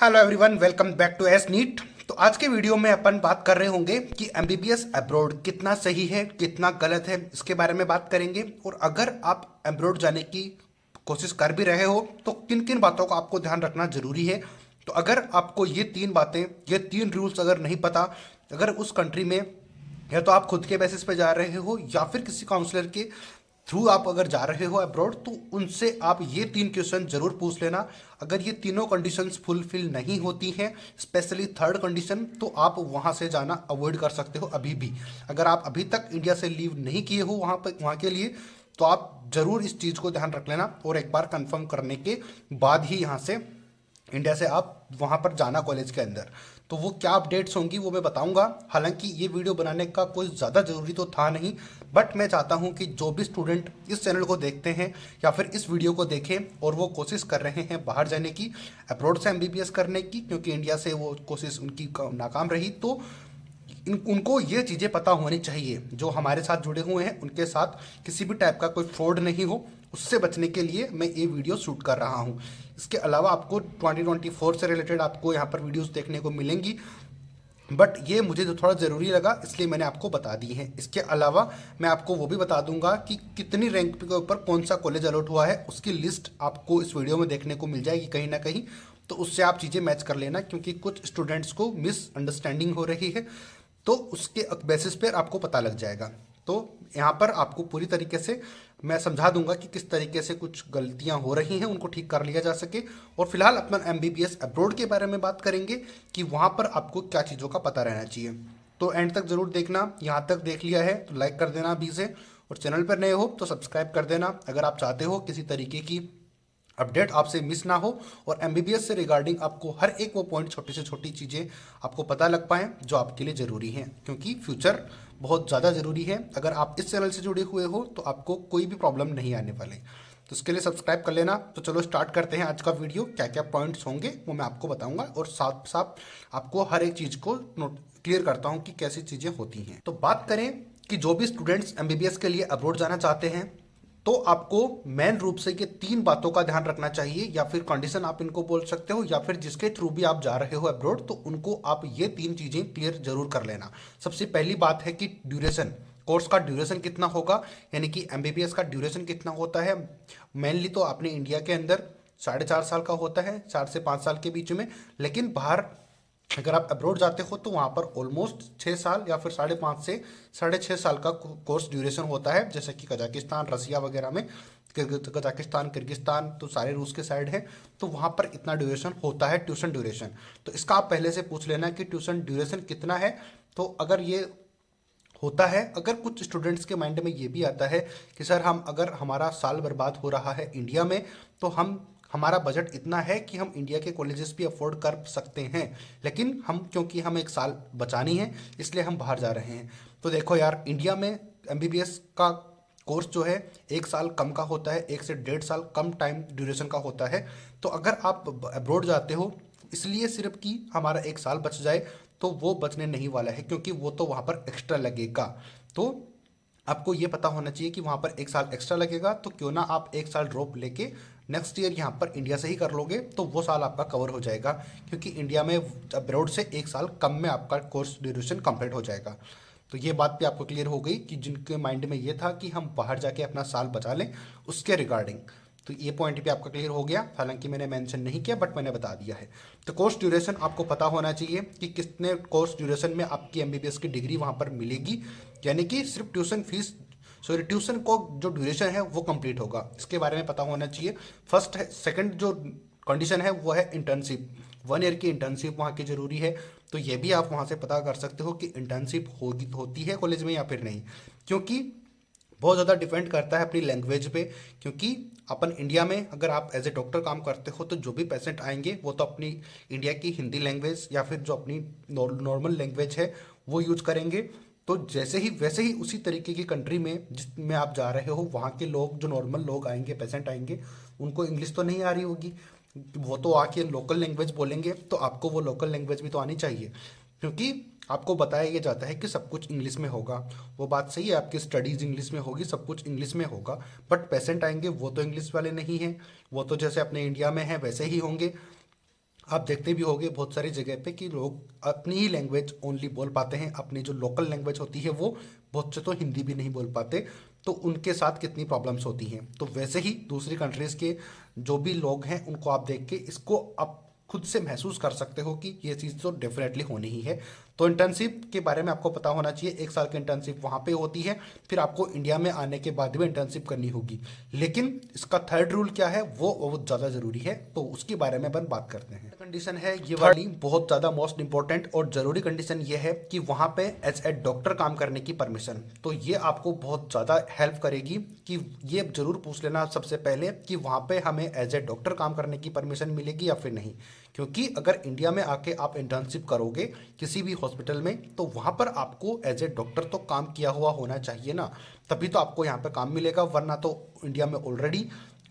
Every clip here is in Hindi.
Hello everyone, welcome back to S neat. तो आज के वीडियो में अपन बात कर रहे होंगे कि एमबीबीएस अब्रॉड कितना सही है, कितना गलत है, इसके बारे में बात करेंगे। और अगर आप अब्रॉड जाने की कोशिश कर भी रहे हो तो किन किन बातों का आपको ध्यान रखना जरूरी है। तो अगर आपको ये तीन बातें, ये तीन रूल्स अगर नहीं पता, अगर उस कंट्री में या तो आप खुद के बेसिस पे जा रहे हो या फिर किसी काउंसलर के थ्रू आप अगर जा रहे हो अब्रॉड, तो उनसे आप ये तीन क्वेश्चन जरूर पूछ लेना। अगर ये तीनों कंडीशंस फुलफिल नहीं होती हैं, स्पेशली थर्ड कंडीशन, तो आप वहाँ से जाना अवॉइड कर सकते हो अभी भी। अगर आप अभी तक इंडिया से लीव नहीं किए हो वहाँ के लिए, तो आप जरूर इस चीज़ को ध्यान रख लेना और एक बार कंफर्म करने के बाद ही यहाँ से इंडिया से आप वहाँ पर जाना कॉलेज के अंदर। तो वो क्या अपडेट्स होंगी वो मैं बताऊंगा। हालांकि ये वीडियो बनाने का कोई ज़्यादा ज़रूरी तो था नहीं, बट मैं चाहता हूँ कि जो भी स्टूडेंट इस चैनल को देखते हैं या फिर इस वीडियो को देखें और वो कोशिश कर रहे हैं बाहर जाने की, अब्रॉड से एमबीबीएस करने की, क्योंकि इंडिया से वो कोशिश उनकी नाकाम रही, तो उनको ये चीज़ें पता होनी चाहिए। जो हमारे साथ जुड़े हुए हैं उनके साथ किसी भी टाइप का कोई फ्रॉड नहीं हो, उससे बचने के लिए मैं ये वीडियो शूट कर रहा हूँ। इसके अलावा आपको 2024 से रिलेटेड आपको यहाँ पर वीडियोस देखने को मिलेंगी, बट ये मुझे जो थोड़ा ज़रूरी लगा इसलिए मैंने आपको बता दी है। इसके अलावा मैं आपको वो भी बता दूंगा कि कितनी रैंक के ऊपर कौन सा कॉलेज अलॉट हुआ है, उसकी लिस्ट आपको इस वीडियो में देखने को मिल जाएगी कहीं ना कहीं। तो उससे आप चीज़ें मैच कर लेना, क्योंकि कुछ स्टूडेंट्स को मिसअंडरस्टैंडिंग हो रही है, तो उसके बेसिस पर आपको पता लग जाएगा। तो यहाँ पर आपको पूरी तरीके से मैं समझा दूंगा कि किस तरीके से कुछ गलतियाँ हो रही हैं उनको ठीक कर लिया जा सके। और फिलहाल अपन एमबीबीएस अब्रॉड के बारे में बात करेंगे कि वहाँ पर आपको क्या चीज़ों का पता रहना चाहिए। तो एंड तक ज़रूर देखना। यहाँ तक देख लिया है तो लाइक कर देना अभी से, और चैनल पर नए हो तो सब्सक्राइब कर देना अगर आप चाहते हो किसी तरीके की अपडेट आपसे मिस ना हो और एमबीबीएस से रिगार्डिंग आपको हर एक वो पॉइंट, छोटी से छोटी चीज़ें आपको पता लग पाएँ जो आपके लिए ज़रूरी हैं, क्योंकि फ्यूचर बहुत ज़्यादा ज़रूरी है। अगर आप इस चैनल से जुड़े हुए हो तो आपको कोई भी प्रॉब्लम नहीं आने वाली। तो इसके लिए सब्सक्राइब कर लेना। तो चलो स्टार्ट करते हैं आज का वीडियो। क्या क्या पॉइंट्स होंगे वो मैं आपको बताऊंगा, और साथ साथ आपको हर एक चीज़ को नोट क्लियर करता हूँ कि कैसी चीज़ें होती हैं। तो बात करें कि जो भी स्टूडेंट्स एमबीबीएस के लिए अब्रॉड जाना चाहते हैं, तो आपको मेन रूप से ये तीन बातों का ध्यान रखना चाहिए, या फिर कंडीशन आप इनको बोल सकते हो, या फिर जिसके थ्रू भी आप जा रहे हो अब्रॉड, तो उनको आप ये तीन चीज़ें क्लियर जरूर कर लेना। सबसे पहली बात है कि ड्यूरेशन, कोर्स का ड्यूरेशन कितना होगा, यानी कि एमबीबीएस का ड्यूरेशन कितना होता है। मेनली तो अपने इंडिया के अंदर 4.5 साल का होता है, 4 से 5 साल के बीच में। लेकिन बाहर अगर आप अब्रॉड जाते हो तो वहाँ पर ऑलमोस्ट 6 साल या फिर 5.5 से 6.5 साल का कोर्स ड्यूरेशन होता है, जैसे कि कजाकिस्तान, रसिया वगैरह में। कजाकिस्तान, किर्गिस्तान तो सारे रूस के साइड है, तो वहाँ पर इतना ड्यूरेशन होता है, ट्यूशन ड्यूरेशन। तो इसका आप पहले से पूछ लेना कि ट्यूशन ड्यूरेशन कितना है। तो अगर ये होता है, अगर कुछ स्टूडेंट्स के माइंड में ये भी आता है कि सर हम, अगर हमारा साल बर्बाद हो रहा है इंडिया में, तो हमारा बजट इतना है कि हम इंडिया के कॉलेजेस भी अफोर्ड कर सकते हैं, लेकिन क्योंकि हम एक साल बचानी है इसलिए हम बाहर जा रहे हैं। तो देखो यार, इंडिया में एमबीबीएस का कोर्स जो है 1 साल कम का होता है, 1 से 1.5 साल कम टाइम ड्यूरेशन का होता है। तो अगर आप अब्रॉड जाते हो इसलिए सिर्फ कि हमारा 1 साल बच जाए, तो वो बचने नहीं वाला है, क्योंकि वो तो वहाँ पर एक्स्ट्रा लगेगा। तो आपको ये पता होना चाहिए कि वहाँ पर 1 साल एक्स्ट्रा लगेगा, तो क्यों ना आप 1 साल ड्रॉप लेके नेक्स्ट ईयर यहाँ पर इंडिया से ही कर लोगे, तो वो साल आपका कवर हो जाएगा, क्योंकि इंडिया में अब्रॉड से 1 साल कम में आपका कोर्स ड्यूरेशन कंप्लीट हो जाएगा। तो ये बात भी आपको क्लियर हो गई कि जिनके माइंड में ये था कि हम बाहर जाके अपना साल बचा लें, उसके रिगार्डिंग। तो ये पॉइंट भी आपका क्लियर हो गया, हालांकि मैंने मेंशन नहीं किया बट मैंने बता दिया है। तो कोर्स ड्यूरेशन आपको पता होना चाहिए कि कितने कोर्स ड्यूरेशन में आपकी एमबीबीएस की डिग्री वहाँ पर मिलेगी, यानी कि सिर्फ ट्यूशन फीस, सॉरी ट्यूशन को जो ड्यूरेशन है वो कंप्लीट होगा, इसके बारे में पता होना चाहिए। फर्स्ट है, सेकंड जो कंडीशन है वो है इंटर्नशिप। 1 ईयर की इंटर्नशिप वहाँ की ज़रूरी है। तो ये भी आप वहाँ से पता कर सकते हो कि इंटर्नशिप होती है कॉलेज में या फिर नहीं, क्योंकि बहुत ज़्यादा डिपेंड करता है अपनी लैंग्वेज पे। क्योंकि अपन इंडिया में अगर आप एज ए डॉक्टर काम करते हो, तो जो भी पेशेंट आएंगे वो तो अपनी इंडिया की हिंदी लैंग्वेज या फिर जो अपनी नॉर्मल लैंग्वेज है वो यूज करेंगे। तो जैसे ही वैसे ही उसी तरीके की कंट्री में जिसमें आप जा रहे हो, वहाँ के लोग, जो नॉर्मल लोग आएंगे, पेशेंट आएंगे, उनको इंग्लिश तो नहीं आ रही होगी, वो तो आके लोकल लैंग्वेज बोलेंगे, तो आपको वो लोकल लैंग्वेज भी तो आनी चाहिए, क्योंकि आपको बताया ये जाता है कि सब कुछ इंग्लिश में होगा। वो बात सही है, आपकी स्टडीज़ इंग्लिश में होगी, सब कुछ इंग्लिश में होगा, बट पेशेंट आएंगे वो तो इंग्लिश वाले नहीं हैं, वो तो जैसे अपने इंडिया में हैं वैसे ही होंगे। आप देखते भी होंगे बहुत सारी जगह पे कि लोग अपनी ही लैंग्वेज ओनली बोल पाते हैं, अपनी जो लोकल लैंग्वेज होती है वो बहुत से तो हिंदी भी नहीं बोल पाते। तो उनके साथ कितनी प्रॉब्लम्स होती हैं। तो वैसे ही दूसरी कंट्रीज़ के जो भी लोग हैं उनको आप देख के इसको आप खुद से महसूस कर सकते हो कि ये चीज़ तो डेफिनेटली होनी ही है। तो इंटर्नशिप के बारे में आपको पता होना चाहिए, 1 साल की इंटर्नशिप वहाँ पे होती है, फिर आपको इंडिया में आने के बाद भी इंटर्नशिप करनी होगी। लेकिन इसका थर्ड रूल क्या है वो बहुत ज़्यादा ज़रूरी है, तो उसके बारे में अपन बात करते हैं। कंडीशन है ये वाली बहुत ज़्यादा मोस्ट इंपॉर्टेंट और ज़रूरी कंडीशन ये है कि वहाँ पे एज ए डॉक्टर काम करने की परमिशन। तो ये आपको बहुत ज़्यादा हेल्प करेगी कि ये जरूर पूछ लेना सबसे पहले कि वहाँ पे हमें एज ए डॉक्टर काम करने की परमिशन मिलेगी या फिर नहीं। क्योंकि अगर इंडिया में आके आप इंटर्नशिप करोगे किसी भी हॉस्पिटल में तो वहाँ पर आपको एज ए डॉक्टर तो काम किया हुआ होना चाहिए ना, तभी तो आपको यहाँ पे काम मिलेगा। वरना तो इंडिया में ऑलरेडी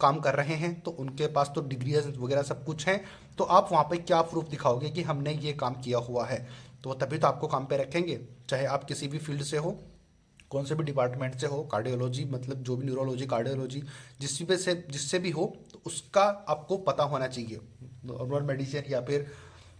काम कर रहे हैं तो उनके पास तो डिग्रीज वगैरह सब कुछ हैं, तो आप वहाँ पे क्या प्रूफ दिखाओगे कि हमने ये काम किया हुआ है। तो तभी तो आपको काम पे रखेंगे, चाहे आप किसी भी फील्ड से हो, कौन से भी डिपार्टमेंट से हो, कार्डियोलॉजी मतलब जो भी न्यूरोलॉजी कार्डियोलॉजी जिससे भी हो, तो उसका आपको पता होना चाहिए। नॉर्मल मेडिसिन या फिर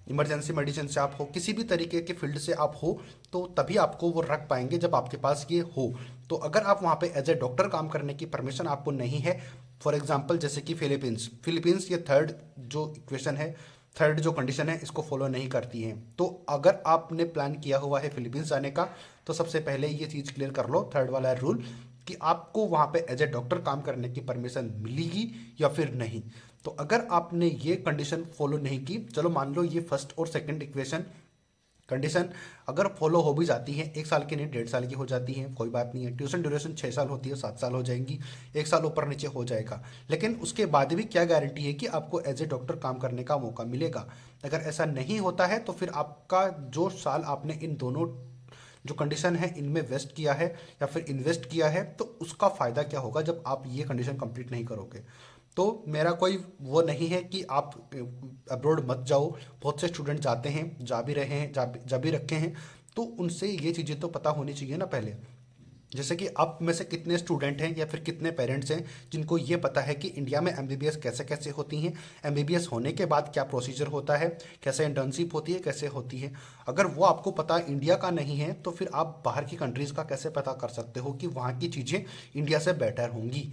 इमरजेंसी मेडिसिन से आप हो, किसी भी तरीके के फील्ड से आप हो, तो तभी आपको वो रख पाएंगे जब आपके पास ये हो। तो अगर आप वहाँ पे एज ए डॉक्टर काम करने की परमिशन आपको नहीं है, फॉर एग्जांपल जैसे कि फिलीपींस फिलीपींस ये थर्ड जो इक्वेशन है, थर्ड जो कंडीशन है इसको फॉलो नहीं करती है। तो अगर आपने प्लान किया हुआ है फिलीपींस जाने का तो सबसे पहले ये चीज़ क्लियर कर लो, थर्ड वाला रूल, कि आपको वहाँ पे एज ए डॉक्टर काम करने की परमिशन मिलेगी या फिर नहीं। तो अगर आपने ये कंडीशन फॉलो नहीं की, चलो मान लो ये फर्स्ट और सेकंड इक्वेशन कंडीशन अगर फॉलो हो भी जाती है, 1 साल की नहीं 1.5 साल की हो जाती है, कोई बात नहीं है। ट्यूशन ड्यूरेशन 6 साल होती है, 7 साल हो जाएंगी, 1 साल ऊपर नीचे हो जाएगा। लेकिन उसके बाद भी क्या गारंटी है कि आपको एज ए डॉक्टर काम करने का मौका मिलेगा। अगर ऐसा नहीं होता है तो फिर आपका जो साल आपने इन दोनों जो कंडीशन है इनमें वेस्ट किया है या फिर इन्वेस्ट किया है, तो उसका फ़ायदा क्या होगा जब आप ये कंडीशन कंप्लीट नहीं करोगे। तो मेरा कोई वो नहीं है कि आप अब्रॉड मत जाओ, बहुत से स्टूडेंट जाते हैं, जा भी रहे हैं, जा भी रखे हैं। तो उनसे ये चीज़ें तो पता होनी चाहिए ना पहले। जैसे कि आप में से कितने स्टूडेंट हैं या फिर कितने पेरेंट्स हैं जिनको ये पता है कि इंडिया में एमबीबीएस कैसे कैसे होती हैं, एमबीबीएस होने के बाद क्या प्रोसीजर होता है, कैसे इंटर्नशिप होती है, कैसे होती है। अगर वो आपको पता इंडिया का नहीं है तो फिर आप बाहर की कंट्रीज़ का कैसे पता कर सकते हो कि वहाँ की चीज़ें इंडिया से बेटर होंगी।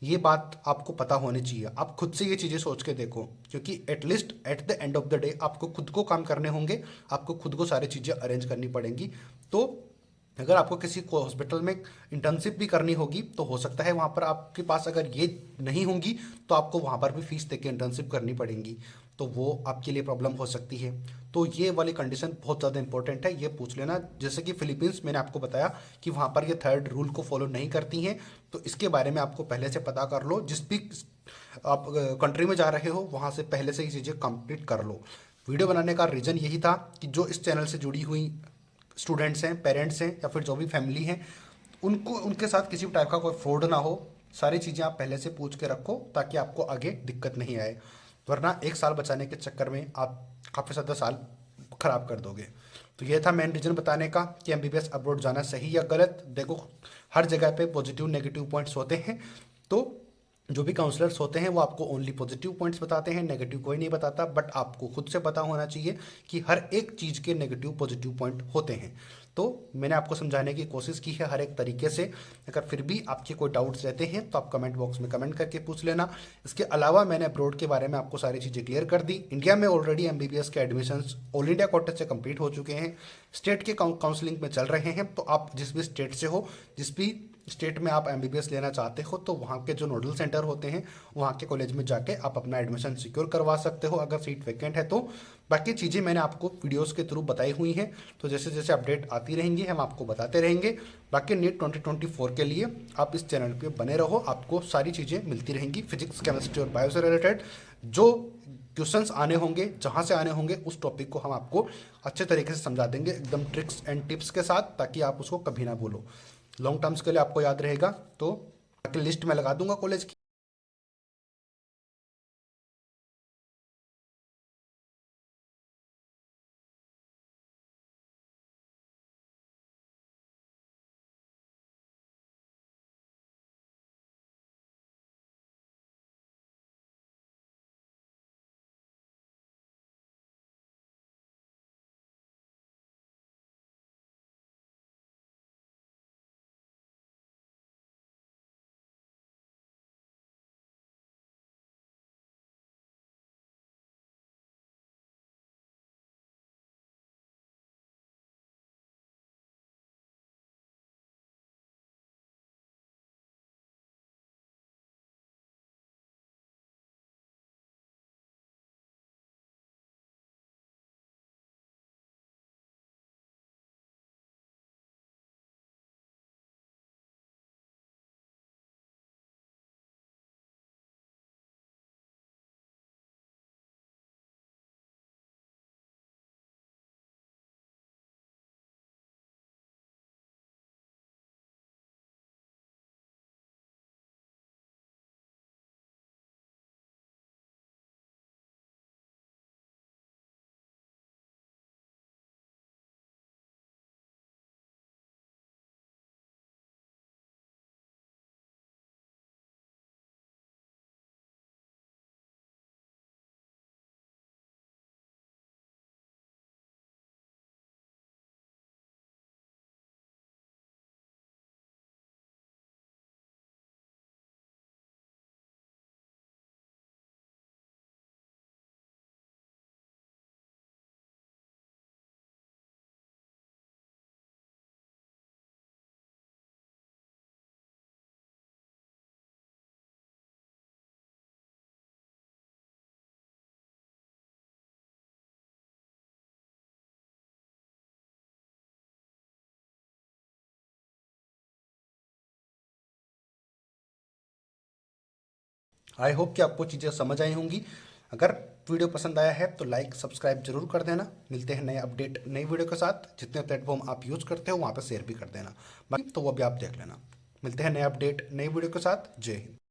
ये बात आपको पता होनी चाहिए। आप खुद से ये चीज़ें सोच के देखो, क्योंकि at least at the end of the day आपको खुद को काम करने होंगे, आपको खुद को सारी चीज़ें अरेंज करनी पड़ेंगी। तो अगर आपको किसी को हॉस्पिटल में इंटर्नशिप भी करनी होगी तो हो सकता है वहाँ पर आपके पास अगर ये नहीं होंगी तो आपको वहाँ पर भी फीस देके इंटर्नशिप करनी पड़ेगी, तो वो आपके लिए प्रॉब्लम हो सकती है। तो ये वाली कंडीशन बहुत ज़्यादा इंपॉर्टेंट है, ये पूछ लेना। जैसे कि फिलीपींस मैंने आपको बताया कि वहाँ पर ये थर्ड रूल को फॉलो नहीं करती हैं, तो इसके बारे में आपको पहले से पता कर लो। जिस भी आप कंट्री में जा रहे हो वहाँ से पहले से ही चीज़ें कंप्लीट कर लो। वीडियो बनाने का रीज़न यही था कि जो इस चैनल से जुड़ी हुई स्टूडेंट्स हैं, पेरेंट्स हैं या फिर जो भी फैमिली हैं, उनको उनके साथ किसी भी टाइप का कोई फ्रॉड ना हो। सारी चीज़ें आप पहले से पूछ के रखो ताकि आपको आगे दिक्कत नहीं आए, वरना 1 साल बचाने के चक्कर में आप काफ़ी ज़्यादा साल खराब कर दोगे। तो ये था मेन रीज़न बताने का कि एमबीबीएस अब्रॉड जाना सही या गलत। देखो हर जगह पे पॉजिटिव नेगेटिव पॉइंट्स होते हैं, तो जो भी काउंसलर्स होते हैं वो आपको ओनली पॉजिटिव पॉइंट्स बताते हैं, नेगेटिव कोई नहीं बताता। बट आपको खुद से पता होना चाहिए कि हर एक चीज़ के नेगेटिव पॉजिटिव पॉइंट होते हैं। तो मैंने आपको समझाने की कोशिश की है हर एक तरीके से। अगर फिर भी आपके कोई डाउट्स रहते हैं तो आप कमेंट बॉक्स में कमेंट करके पूछ लेना। इसके अलावा मैंने अब्रॉड के बारे में आपको सारी चीज़ें क्लियर कर दी। इंडिया में ऑलरेडी एमबीबीएस के एडमिशन्स ऑल इंडिया कोटे से कंप्लीट हो चुके हैं, स्टेट के काउंसलिंग में चल रहे हैं। तो आप जिस भी स्टेट से हो, जिस भी स्टेट में आप एमबीबीएस लेना चाहते हो, तो वहाँ के जो नोडल सेंटर होते हैं वहाँ के कॉलेज में जाके आप अपना एडमिशन सिक्योर करवा सकते हो अगर सीट वैकेंट है तो। बाकी चीज़ें मैंने आपको वीडियोस के थ्रू बताई हुई हैं, तो जैसे जैसे अपडेट आती रहेंगी हम आपको बताते रहेंगे। बाकी नीट 2024 के लिए आप इस चैनल पे बने रहो, आपको सारी चीज़ें मिलती रहेंगी फिजिक्स केमिस्ट्री और बायो से रिलेटेड। जो क्वेश्चंस आने होंगे, जहाँ से आने होंगे, उस टॉपिक को हम आपको अच्छे तरीके से समझा देंगे एकदम ट्रिक्स एंड टिप्स के साथ, ताकि आप उसको कभी ना भूलो। लॉन्ग टर्म्स के लिए आपको याद रहेगा। तो बाकी लिस्ट में लगा दूंगा कॉलेज की। आई होप कि आपको चीज़ें समझ आई होंगी। अगर वीडियो पसंद आया है तो लाइक सब्सक्राइब जरूर कर देना। मिलते हैं नए अपडेट नई वीडियो के साथ। जितने प्लेटफॉर्म आप यूज़ करते हो वहाँ पर शेयर भी कर देना, बाकी तो वो भी आप देख लेना। मिलते हैं नए अपडेट नई वीडियो के साथ। जय हिंद।